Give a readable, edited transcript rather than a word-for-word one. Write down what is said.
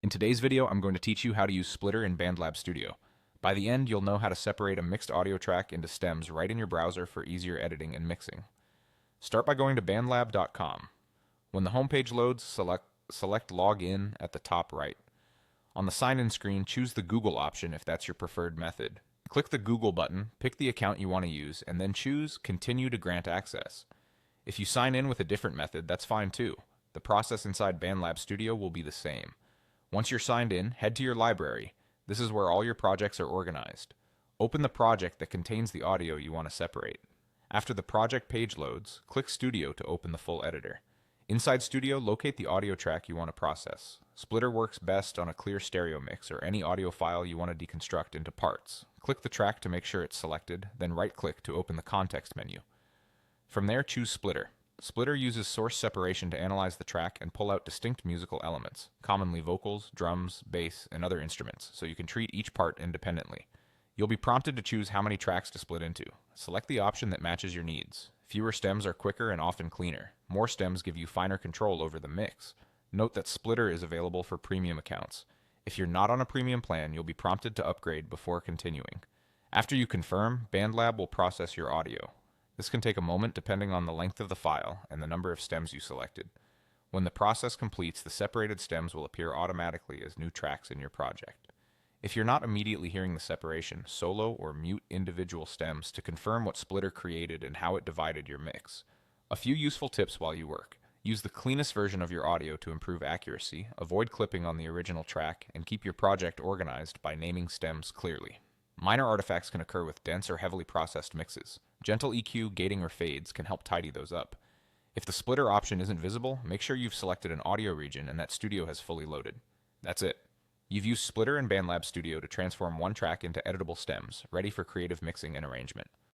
In today's video, I'm going to teach you how to use Splitter in BandLab Studio. By the end, you'll know how to separate a mixed audio track into stems right in your browser for easier editing and mixing. Start by going to bandlab.com. When the homepage loads, select Login at the top right. On the sign-in screen, choose the Google option if that's your preferred method. Click the Google button, pick the account you want to use, and then choose Continue to grant access. If you sign in with a different method, that's fine too. The process inside BandLab Studio will be the same. Once you're signed in, head to your library. This is where all your projects are organized. Open the project that contains the audio you want to separate. After the project page loads, click Studio to open the full editor. Inside Studio, locate the audio track you want to process. Splitter works best on a clear stereo mix or any audio file you want to deconstruct into parts. Click the track to make sure it's selected, then right-click to open the context menu. From there, choose Splitter. Splitter uses source separation to analyze the track and pull out distinct musical elements, commonly vocals, drums, bass, and other instruments, so you can treat each part independently. You'll be prompted to choose how many tracks to split into. Select the option that matches your needs. Fewer stems are quicker and often cleaner. More stems give you finer control over the mix. Note that Splitter is available for premium accounts. If you're not on a premium plan, you'll be prompted to upgrade before continuing. After you confirm, BandLab will process your audio. This can take a moment depending on the length of the file and the number of stems you selected. When the process completes, the separated stems will appear automatically as new tracks in your project. If you're not immediately hearing the separation, solo or mute individual stems to confirm what Splitter created and how it divided your mix. A few useful tips while you work. Use the cleanest version of your audio to improve accuracy, avoid clipping on the original track, and keep your project organized by naming stems clearly. Minor artifacts can occur with dense or heavily processed mixes. Gentle EQ, gating, or fades can help tidy those up. If the splitter option isn't visible, make sure you've selected an audio region and that Studio has fully loaded. That's it. You've used Splitter and BandLab Studio to transform one track into editable stems, ready for creative mixing and arrangement.